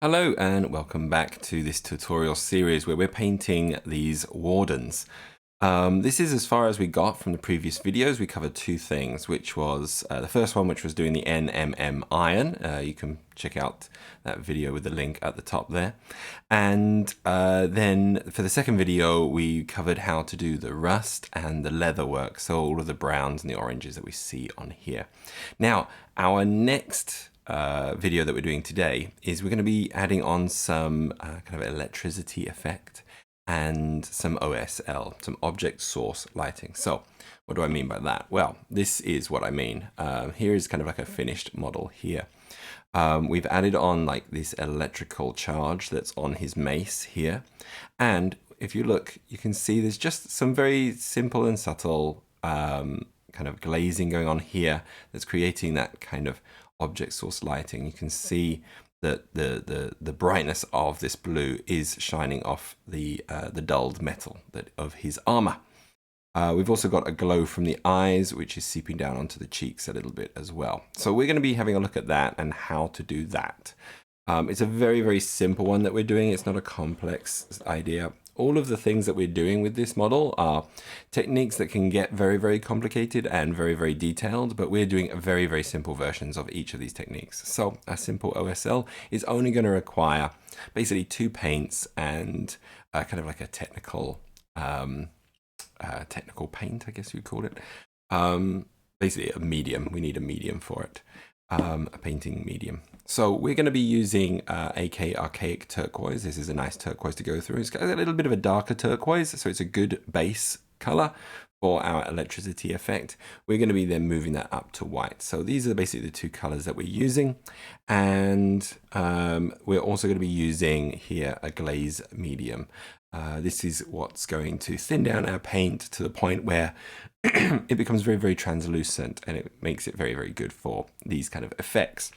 Hello and welcome back to this tutorial series where we're painting these wardens. This is as far as we got from the previous videos. We covered two things, which was the first one, which was doing the NMM iron. You can check out that video with the link at the top there. And then for the second video, we covered how to do the rust and the leather work. So all of the browns and the oranges that we see on here. Now, our next video that we're doing today is we're going to be adding on some kind of electricity effect and some OSL, some object source lighting. So what do I mean by that? Well, this is what I mean. Here is kind of like a finished model here. We've added on like this electrical charge that's on his mace here. And if you look, you can see there's just some very simple and subtle kind of glazing going on here that's creating that kind of object source lighting. You can see that the brightness of this blue is shining off the dulled metal of his armor. We've also got a glow from the eyes, which is seeping down onto the cheeks a little bit as well. So we're going to be having a look at that and how to do that. It's a very, very simple one that we're doing. It's not a complex idea. All of the things that we're doing with this model are techniques that can get very, very complicated and very, very detailed, but we're doing very, very simple versions of each of these techniques. So a simple OSL is only going to require basically 2 paints and kind of like a technical paint, I guess you'd call it. Basically a medium. We need a medium for it, a painting medium. So we're going to be using AK Archaic Turquoise. This is a nice turquoise to go through. It's got a little bit of a darker turquoise, so it's a good base color for our electricity effect. We're going to be then moving that up to white. So these are basically the 2 colors that we're using. And we're also going to be using here a glaze medium. This is what's going to thin down our paint to the point where it becomes very, very translucent, and it makes it very, very good for these kind of effects.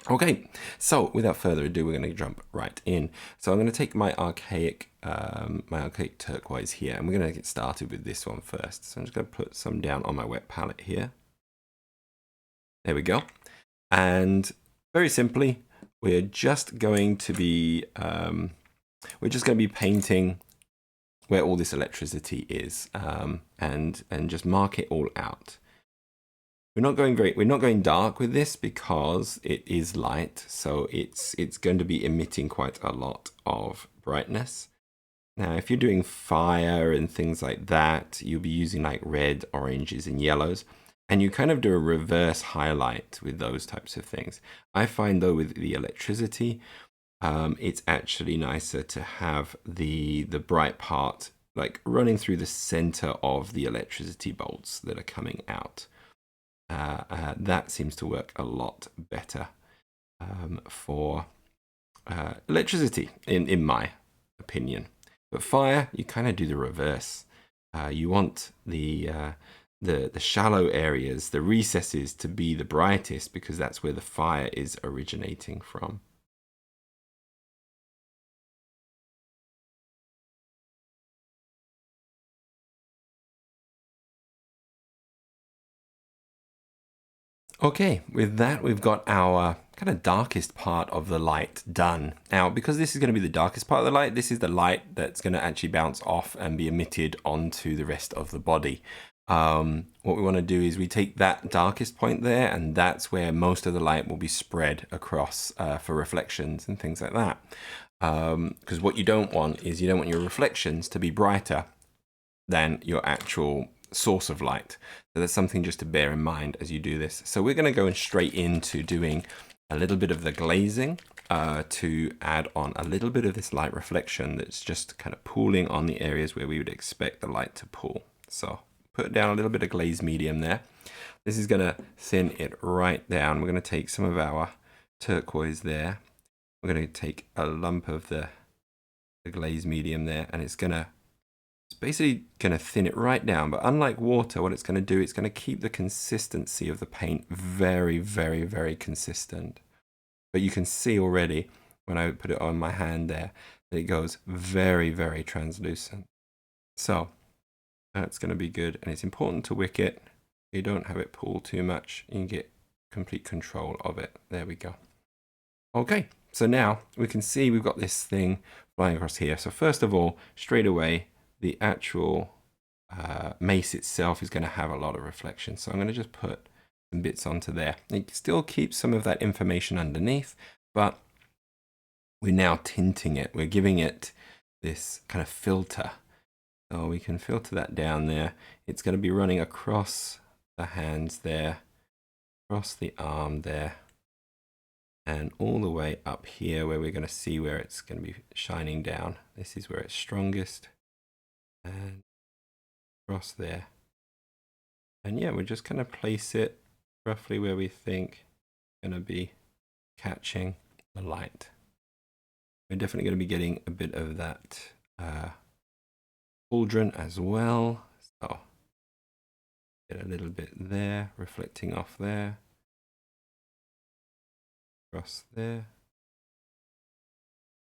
Okay, so without further ado, we're going to jump right in. So I'm going to take my archaic turquoise here, and we're going to get started with this one first. So I'm just going to put some down on my wet palette here. There we go. And very simply, we're just going to be painting where all this electricity is, and just mark it all out. We're not going dark with this because it is light, so it's going to be emitting quite a lot of brightness. Now, if you're doing fire and things like that, you'll be using like red, oranges, and yellows, and you kind of do a reverse highlight with those types of things. I find though with the electricity, it's actually nicer to have the bright part like running through the center of the electricity bolts that are coming out. That seems to work a lot better for electricity, in my opinion. But fire, you kind of do the reverse. You want the shallow areas, the recesses, to be the brightest because that's where the fire is originating from. Okay, with that, we've got our kind of darkest part of the light done. Now, because this is going to be the darkest part of the light, this is the light that's going to actually bounce off and be emitted onto the rest of the body. What we want to do is we take that darkest point there, and that's where most of the light will be spread across for reflections and things like that. Because what you don't want is you don't want your reflections to be brighter than your actual source of light. So that's something just to bear in mind as you do this. So we're going to go straight into doing a little bit of the glazing to add on a little bit of this light reflection that's just kind of pooling on the areas where we would expect the light to pool. So put down a little bit of glaze medium there. This is going to thin it right down. We're going to take some of our turquoise there. We're going to take a lump of the glaze medium there, and it's basically going to thin it right down. But unlike water, what it's going to do, it's going to keep the consistency of the paint very, very, very consistent. But you can see already when I put it on my hand there that it goes very, very translucent. So that's going to be good. And it's important to wick it. You don't have it pool too much. You can get complete control of it. There we go. Okay, so now we can see we've got this thing flying across here. So first of all, straight away, the actual mace itself is going to have a lot of reflection. So I'm going to just put some bits onto there. It still keeps some of that information underneath, but we're now tinting it. We're giving it this kind of filter. So we can filter that down there. It's going to be running across the hands there, across the arm there, and all the way up here where we're going to see where it's going to be shining down. This is where it's strongest, and across there. And yeah, we're just going to place it roughly where we think it's going to be catching the light. We're definitely going to be getting a bit of that cauldron as well. So get a little bit there, reflecting off there, across there.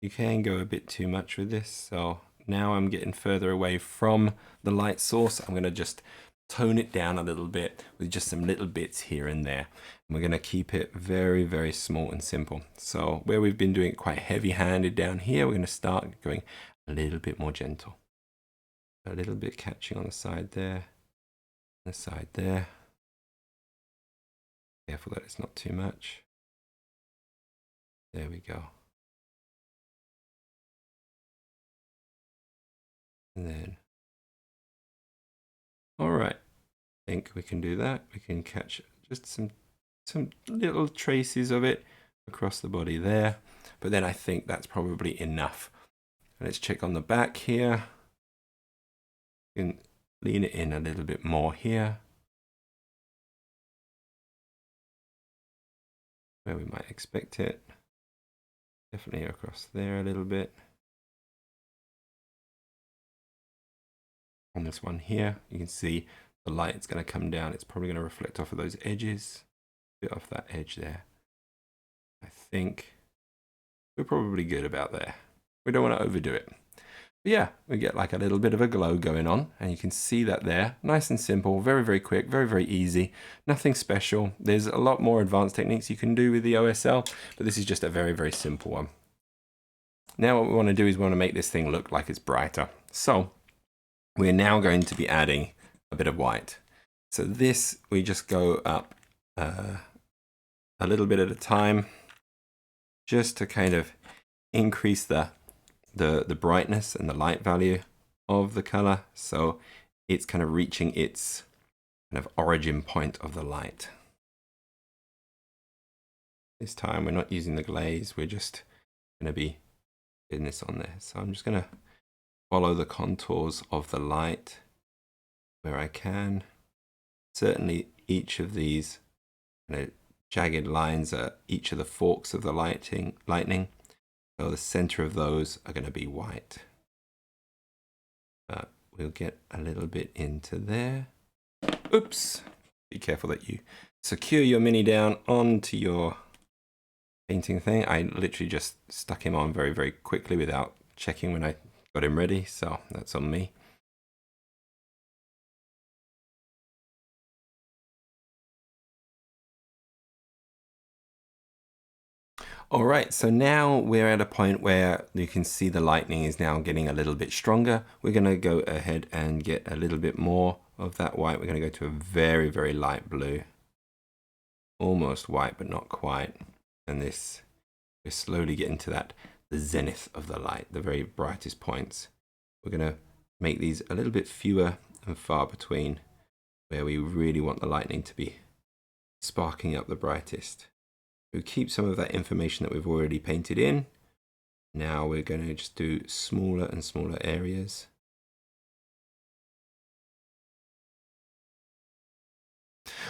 You can go a bit too much with this. So now I'm getting further away from the light source. I'm going to just tone it down a little bit with just some little bits here and there. And we're going to keep it very, very small and simple. So where we've been doing it quite heavy-handed down here, we're going to start going a little bit more gentle. A little bit catching on the side there, the side there. Careful that it's not too much. There we go. And then, all right, I think we can do that. We can catch just some little traces of it across the body there. But then I think that's probably enough. Let's check on the back here. You can lean it in a little bit more here, where we might expect it. Definitely across there a little bit. On this one here, you can see the light's going to come down. It's probably going to reflect off of those edges, a bit off that edge there. I think we're probably good about there. We don't want to overdo it. But yeah, we get like a little bit of a glow going on, and you can see that there. Nice and simple, very, very quick, very, very easy. Nothing special. There's a lot more advanced techniques you can do with the OSL, but this is just a very, very simple one. Now what we want to do is we want to make this thing look like it's brighter. So we're now going to be adding a bit of white. So this, we just go up a little bit at a time, just to kind of increase the brightness and the light value of the color, so it's kind of reaching its kind of origin point of the light. This time we're not using the glaze, we're just going to be doing this on there. So I'm just going to follow the contours of the light where I can. Certainly each of these kind of jagged lines are each of the forks of the lightning. So the center of those are going to be white. But we'll get a little bit into there. Oops! Be careful that you secure your mini down onto your painting thing. I literally just stuck him on very, very quickly without checking when I got him ready. So that's on me. All right, so now we're at a point where you can see the lightning is now getting a little bit stronger. We're going to go ahead and get a little bit more of that white. We're going to go to a very, very light blue. Almost white, but not quite. And this, we're slowly getting to that, the zenith of the light, the very brightest points. We're going to make these a little bit fewer and far between, where we really want the lightning to be sparking up the brightest. We keep some of that information that we've already painted in. Now we're going to just do smaller and smaller areas.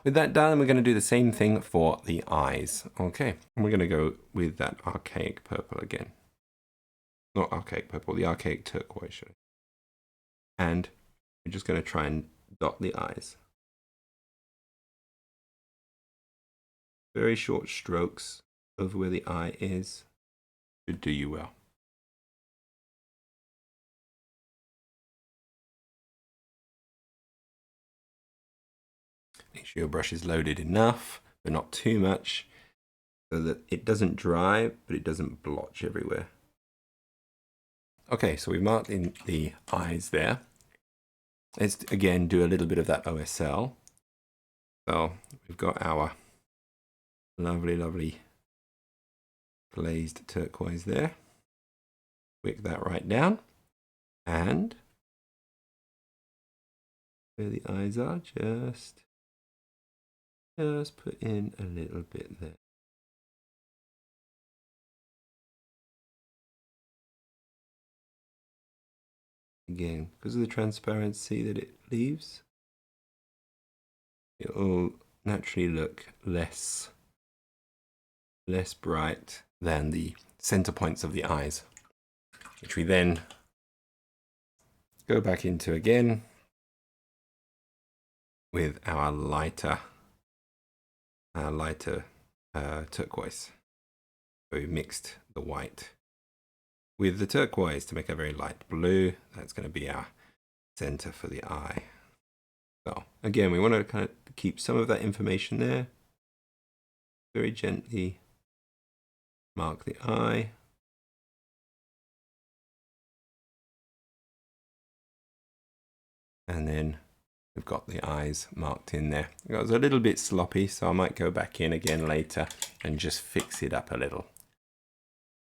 With that done, we're going to do the same thing for the eyes. Okay, and we're going to go with that archaic purple again. Not archaic purple, the archaic turquoise. And we're just going to try and dot the eyes. Very short strokes over where the eye is should do you well. Make sure your brush is loaded enough, but not too much. so that it doesn't dry, but it doesn't blotch everywhere. Okay, so we've marked in the eyes there. Let's again do a little bit of that OSL. So we've got our lovely, lovely glazed turquoise there. Wick that right down. And where the eyes are, just put in a little bit there. Again, because of the transparency that it leaves, it will naturally look less bright than the center points of the eyes, which we then go back into again with our lighter turquoise. So we mixed the white with the turquoise to make a very light blue. That's going to be our center for the eye. So again, we want to kind of keep some of that information there. Very gently mark the eye. And then we've got the eyes marked in there. It was a little bit sloppy, so I might go back in again later and just fix it up a little.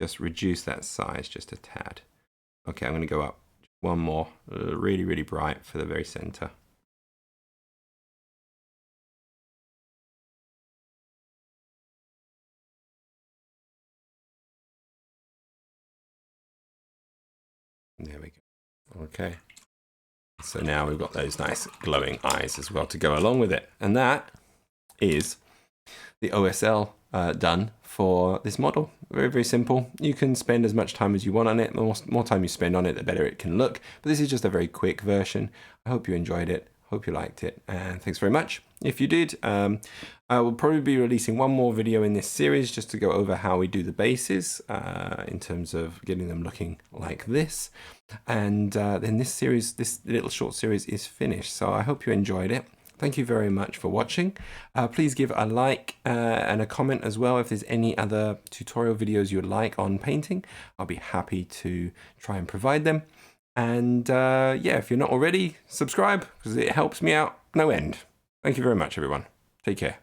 Just reduce that size just a tad. Okay, I'm going to go up one more, really, really bright for the very center. There we go. Okay. So now we've got those nice glowing eyes as well to go along with it. And that is the OSL done for this model. Very, very simple. You can spend as much time as you want on it. The more time you spend on it, the better it can look. But this is just a very quick version. I hope you enjoyed it. Hope you liked it. And thanks very much. If you did, I will probably be releasing one more video in this series just to go over how we do the bases in terms of getting them looking like this. And then this series, this little short series is finished. So I hope you enjoyed it. Thank you very much for watching. Please give a like and a comment as well if there's any other tutorial videos you'd like on painting. I'll be happy to try and provide them. And yeah, if you're not already, subscribe because it helps me out no end. Thank you very much, everyone. Take care.